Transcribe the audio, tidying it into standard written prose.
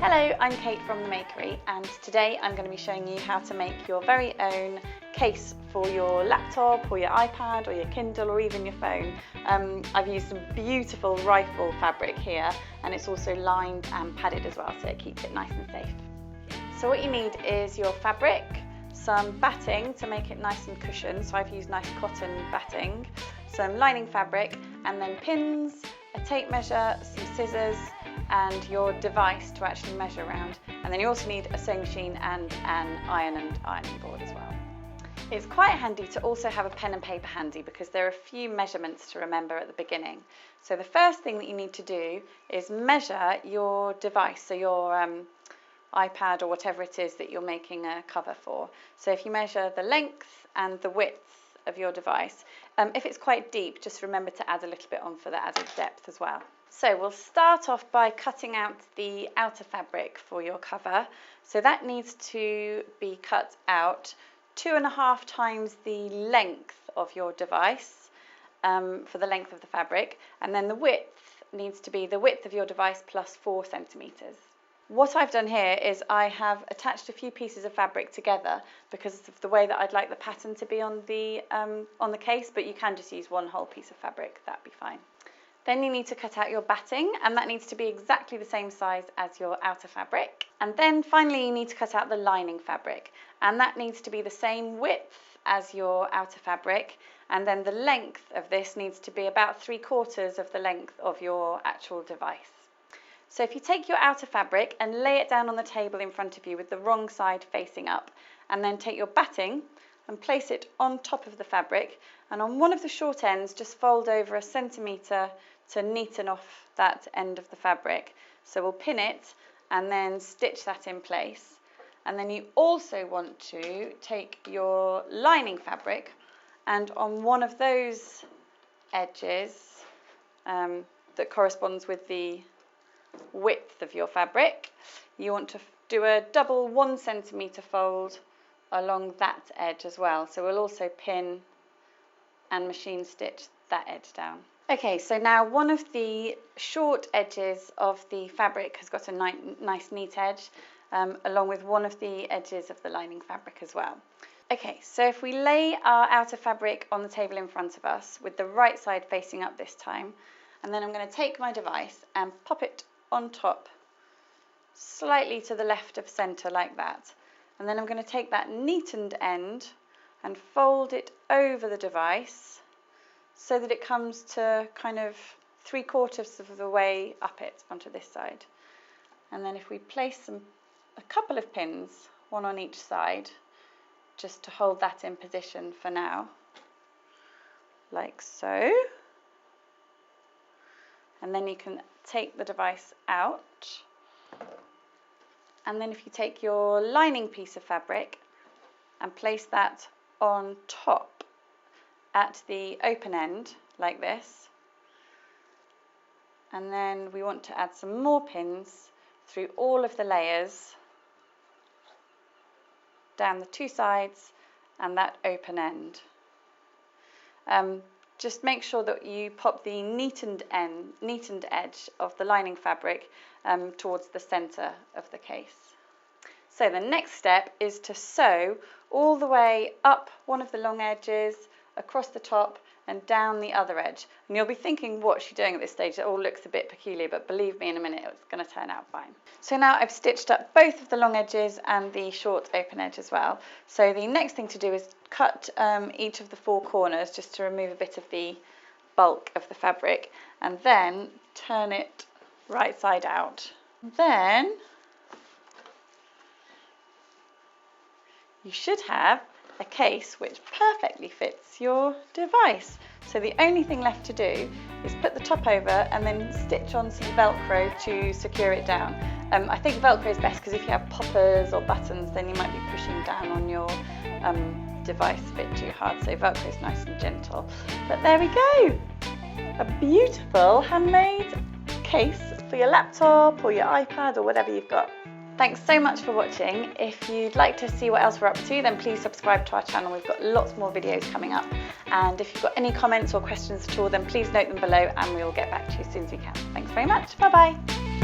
Hello, I'm Kate from the Makery, and today I'm going to be showing you how to make your very own case for your laptop or your iPad or your Kindle or even your phone. I've used some beautiful rifle fabric here, and it's also lined and padded as well, so it keeps it nice and safe. So what you need is your fabric, some batting to make it nice and cushioned, so I've used nice cotton batting, some lining fabric, and then pins, a tape measure, some scissors, and your device to actually measure around. And then you also need a sewing machine and an ironing board as well. It's quite handy to also have a pen and paper handy because there are a few measurements to remember at the beginning. So the first thing that you need to do is measure your device, so your iPad or whatever it is that you're making a cover for. So if you measure the length and the width of your device, if it's quite deep, just remember to add a little bit on for the added depth as well. So we'll start off by cutting out the outer fabric for your cover. So that needs to be cut out 2.5 times the length of your device for the length of the fabric, and then the width needs to be the width of your device plus 4 centimeters. What I've done here is I have attached a few pieces of fabric together because of the way that I'd like the pattern to be on the case, but you can just use one whole piece of fabric, that'd be fine. Then you need to cut out your batting, and that needs to be exactly the same size as your outer fabric. And then finally you need to cut out the lining fabric, and that needs to be the same width as your outer fabric, and then the length of this needs to be about 3/4 of the length of your actual device. So if you take your outer fabric and lay it down on the table in front of you with the wrong side facing up, and then take your batting and place it on top of the fabric, and on one of the short ends just fold over 1 centimetre to neaten off that end of the fabric. So we'll pin it and then stitch that in place. And then you also want to take your lining fabric, and on one of those edges that corresponds with the width of your fabric, you want to do a double 1 centimetre fold along that edge as well. So we'll also pin and machine stitch that edge down. Okay, so now one of the short edges of the fabric has got a nice neat edge, along with one of the edges of the lining fabric as well. Okay, so if we lay our outer fabric on the table in front of us with the right side facing up this time, and then I'm going to take my device and pop it on top, slightly to the left of centre like that. And then I'm going to take that neatened end and fold it over the device so that it comes to kind of 3/4 of the way up it onto this side. And then if we place a couple of pins, one on each side, just to hold that in position for now, like so. And then you can take the device out. And then if you take your lining piece of fabric and place that on top at the open end, like this. And then we want to add some more pins through all of the layers, down the 2 sides and that open end. Just make sure that you pop the neatened edge of the lining fabric towards the centre of the case. So the next step is to sew all the way up one of the long edges, across the top and down the other edge. And you'll be thinking, what's she doing at this stage? It all looks a bit peculiar, but believe me, in a minute it's going to turn out fine. So now I've stitched up both of the long edges and the short open edge as well. So the next thing to do is cut each of the 4 corners just to remove a bit of the bulk of the fabric, and then turn it right side out. Then you should have a case which perfectly fits your device. So the only thing left to do is put the top over and then stitch on some Velcro to secure it down. I think Velcro is best because if you have poppers or buttons, then you might be pushing down on your device a bit too hard. So Velcro is nice and gentle. But there we go, a beautiful handmade case for your laptop or your iPad or whatever you've got. Thanks so much for watching. If you'd like to see what else we're up to, then please subscribe to our channel. We've got lots more videos coming up. And if you've got any comments or questions at all, then please note them below and we'll get back to you as soon as we can. Thanks very much. Bye-bye.